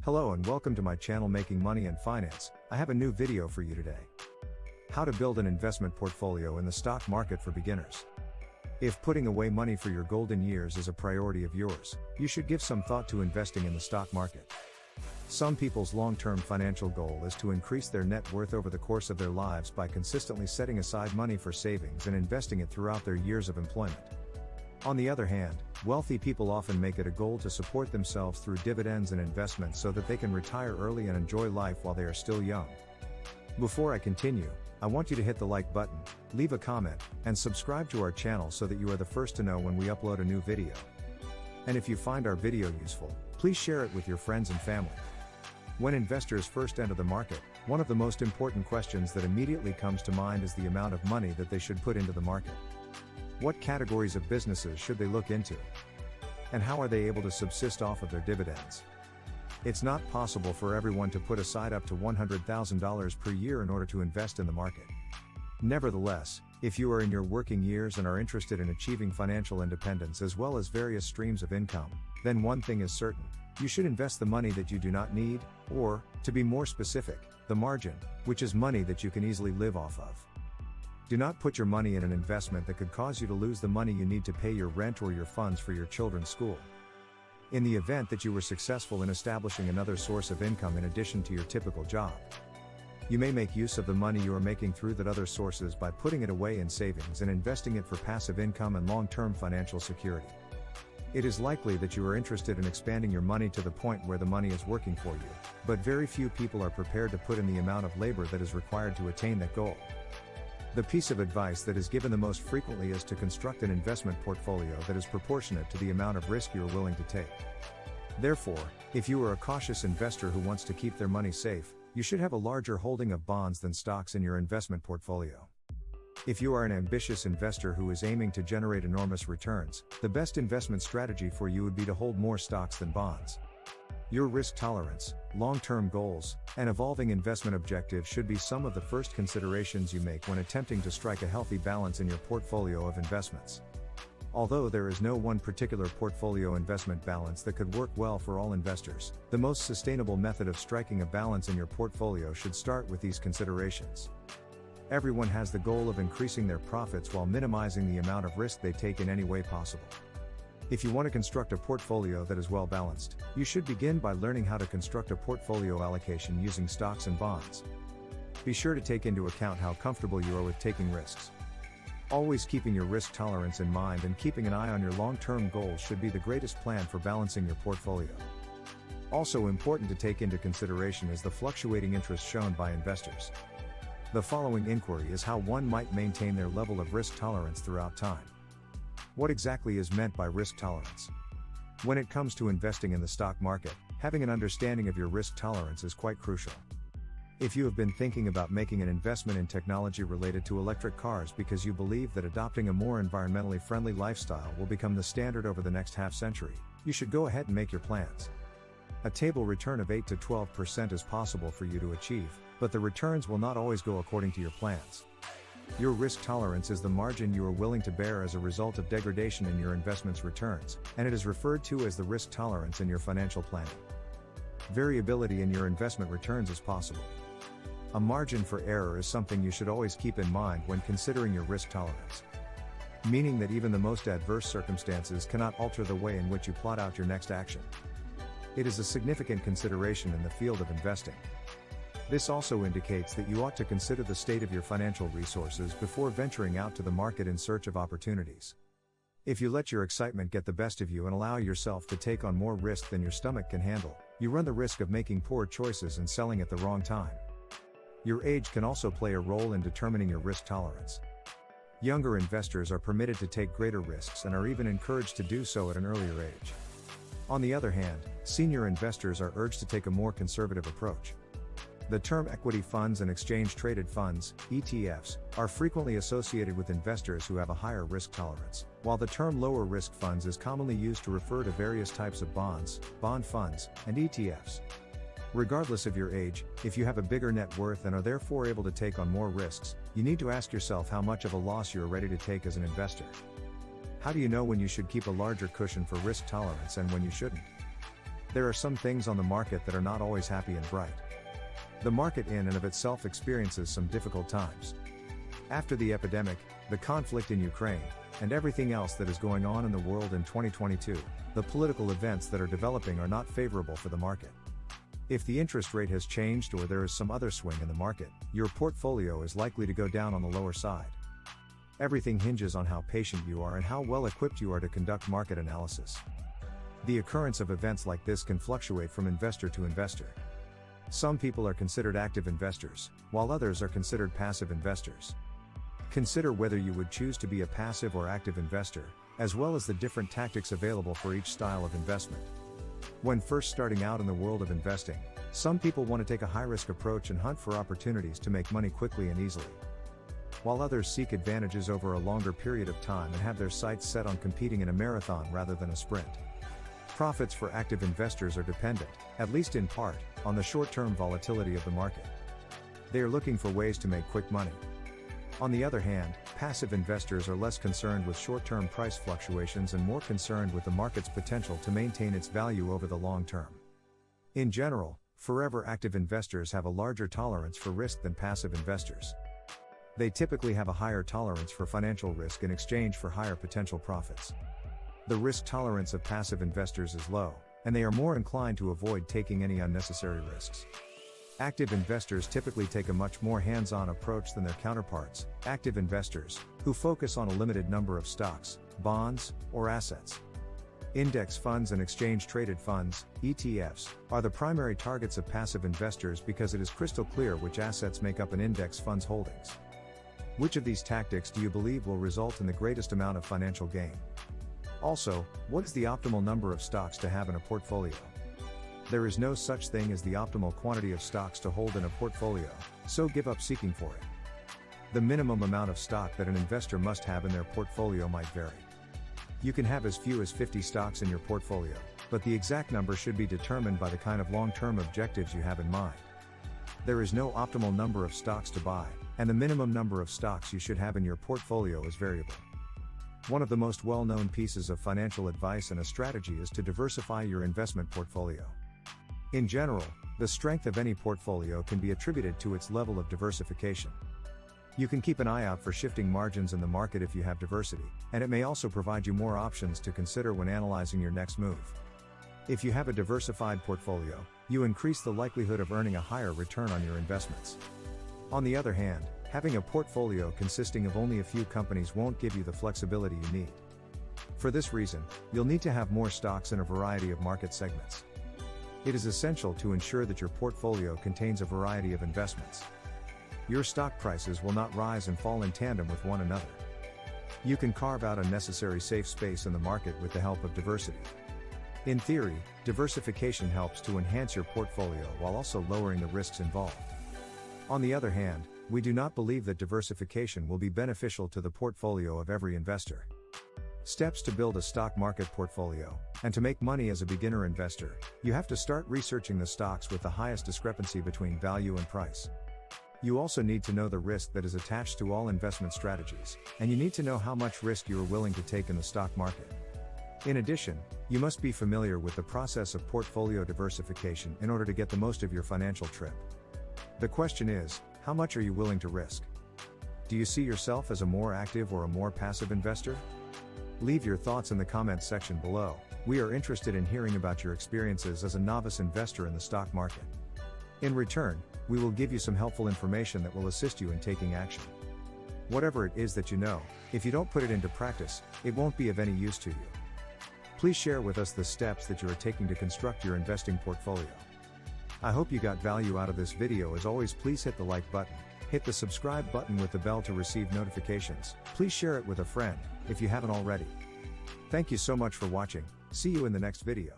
Hello and welcome to my channel Making Money and Finance. I have a new video for you today. How to build an investment portfolio in the stock market for beginners. If putting away money for your golden years is a priority of yours, you should give some thought to investing in the stock market. Some people's long-term financial goal is to increase their net worth over the course of their lives by consistently setting aside money for savings and investing it throughout their years of employment. On the other hand, wealthy people often make it a goal to support themselves through dividends and investments so that they can retire early and enjoy life while they are still young. Before I continue, I want you to hit the like button, leave a comment, and subscribe to our channel so that you are the first to know when we upload a new video. And if you find our video useful, please share it with your friends and family. When investors first enter the market, one of the most important questions that immediately comes to mind is the amount of money that they should put into the market. What categories of businesses should they look into? And how are they able to subsist off of their dividends? It's not possible for everyone to put aside up to $100,000 per year in order to invest in the market. Nevertheless, if you are in your working years and are interested in achieving financial independence as well as various streams of income, then one thing is certain: you should invest the money that you do not need, or, to be more specific, the margin, which is money that you can easily live off of. Do not put your money in an investment that could cause you to lose the money you need to pay your rent or your funds for your children's school. In the event that you were successful in establishing another source of income in addition to your typical job, you may make use of the money you are making through that other sources by putting it away in savings and investing it for passive income and long-term financial security. It is likely that you are interested in expanding your money to the point where the money is working for you, but very few people are prepared to put in the amount of labor that is required to attain that goal. The piece of advice that is given the most frequently is to construct an investment portfolio that is proportionate to the amount of risk you are willing to take. Therefore, if you are a cautious investor who wants to keep their money safe, you should have a larger holding of bonds than stocks in your investment portfolio. If you are an ambitious investor who is aiming to generate enormous returns, the best investment strategy for you would be to hold more stocks than bonds. Your risk tolerance, long-term goals, and evolving investment objectives should be some of the first considerations you make when attempting to strike a healthy balance in your portfolio of investments. Although there is no one particular portfolio investment balance that could work well for all investors, the most sustainable method of striking a balance in your portfolio should start with these considerations. Everyone has the goal of increasing their profits while minimizing the amount of risk they take in any way possible. If you want to construct a portfolio that is well balanced, you should begin by learning how to construct a portfolio allocation using stocks and bonds. Be sure to take into account how comfortable you are with taking risks. Always keeping your risk tolerance in mind and keeping an eye on your long-term goals should be the greatest plan for balancing your portfolio. Also important to take into consideration is the fluctuating interest shown by investors. The following inquiry is how one might maintain their level of risk tolerance throughout time. What exactly is meant by risk tolerance? When it comes to investing in the stock market, having an understanding of your risk tolerance is quite crucial. If you have been thinking about making an investment in technology related to electric cars because you believe that adopting a more environmentally friendly lifestyle will become the standard over the next half-century, you should go ahead and make your plans. A stable return of 8 to 12% is possible for you to achieve, but the returns will not always go according to your plans. Your risk tolerance is the margin you are willing to bear as a result of degradation in your investment's returns, and it is referred to as the risk tolerance in your financial planning. Variability in your investment returns is possible. A margin for error is something you should always keep in mind when considering your risk tolerance. Meaning that even the most adverse circumstances cannot alter the way in which you plot out your next action. It is a significant consideration in the field of investing. This also indicates that you ought to consider the state of your financial resources before venturing out to the market in search of opportunities. If you let your excitement get the best of you and allow yourself to take on more risk than your stomach can handle, you run the risk of making poor choices and selling at the wrong time. Your age can also play a role in determining your risk tolerance. Younger investors are permitted to take greater risks and are even encouraged to do so at an earlier age. On the other hand, senior investors are urged to take a more conservative approach. The term equity funds and exchange-traded funds, ETFs, are frequently associated with investors who have a higher risk tolerance, while the term lower-risk funds is commonly used to refer to various types of bonds, bond funds, and ETFs. Regardless of your age, if you have a bigger net worth and are therefore able to take on more risks, you need to ask yourself how much of a loss you are ready to take as an investor. How do you know when you should keep a larger cushion for risk tolerance and when you shouldn't? There are some things on the market that are not always happy and bright. The market in and of itself experiences some difficult times. After the epidemic, the conflict in Ukraine, and everything else that is going on in the world in 2022, the political events that are developing are not favorable for the market. If the interest rate has changed or there is some other swing in the market, your portfolio is likely to go down on the lower side. Everything hinges on how patient you are and how well equipped you are to conduct market analysis. The occurrence of events like this can fluctuate from investor to investor. Some people are considered active investors, while others are considered passive investors. Consider whether you would choose to be a passive or active investor, as well as the different tactics available for each style of investment. When first starting out in the world of investing, some people want to take a high-risk approach and hunt for opportunities to make money quickly and easily, while others seek advantages over a longer period of time and have their sights set on competing in a marathon rather than a sprint. Profits for active investors are dependent, at least in part, on the short-term volatility of the market. They are looking for ways to make quick money. On the other hand, passive investors are less concerned with short-term price fluctuations and more concerned with the market's potential to maintain its value over the long term. In general, forever active investors have a larger tolerance for risk than passive investors. They typically have a higher tolerance for financial risk in exchange for higher potential profits. The risk tolerance of passive investors is low, and they are more inclined to avoid taking any unnecessary risks. Active investors typically take a much more hands-on approach than their counterparts, active investors, who focus on a limited number of stocks, bonds, or assets. Index funds and exchange-traded funds, ETFs, are the primary targets of passive investors because it is crystal clear which assets make up an index fund's holdings. Which of these tactics do you believe will result in the greatest amount of financial gain? Also, what is the optimal number of stocks to have in a portfolio? There is no such thing as the optimal quantity of stocks to hold in a portfolio, so give up seeking for it. The minimum amount of stock that an investor must have in their portfolio might vary. You can have as few as 50 stocks in your portfolio, but the exact number should be determined by the kind of long-term objectives you have in mind. There is no optimal number of stocks to buy, and the minimum number of stocks you should have in your portfolio is variable. One of the most well-known pieces of financial advice and a strategy is to diversify your investment portfolio. In general, the strength of any portfolio can be attributed to its level of diversification. You can keep an eye out for shifting margins in the market if you have diversity, and it may also provide you more options to consider when analyzing your next move. If you have a diversified portfolio, you increase the likelihood of earning a higher return on your investments. On the other hand, having a portfolio consisting of only a few companies won't give you the flexibility you need. For this reason, you'll need to have more stocks in a variety of market segments. It is essential to ensure that your portfolio contains a variety of investments. Your stock prices will not rise and fall in tandem with one another. You can carve out a necessary safe space in the market with the help of diversity. In theory, diversification helps to enhance your portfolio while also lowering the risks involved. On the other hand, we do not believe that diversification will be beneficial to the portfolio of every investor. Steps to build a stock market portfolio, and to make money as a beginner investor, you have to start researching the stocks with the highest discrepancy between value and price. You also need to know the risk that is attached to all investment strategies, and you need to know how much risk you are willing to take in the stock market. In addition, you must be familiar with the process of portfolio diversification in order to get the most of your financial trip. The question is, how much are you willing to risk? Do you see yourself as a more active or a more passive investor? Leave your thoughts in the comments section below. We are interested in hearing about your experiences as a novice investor in the stock market. In return, we will give you some helpful information that will assist you in taking action. Whatever it is that you know, if you don't put it into practice, it won't be of any use to you. Please share with us the steps that you are taking to construct your investing portfolio. I hope you got value out of this video. As always, please hit the like button, hit the subscribe button with the bell to receive notifications. Please share it with a friend, if you haven't already. Thank you so much for watching. See you in the next video.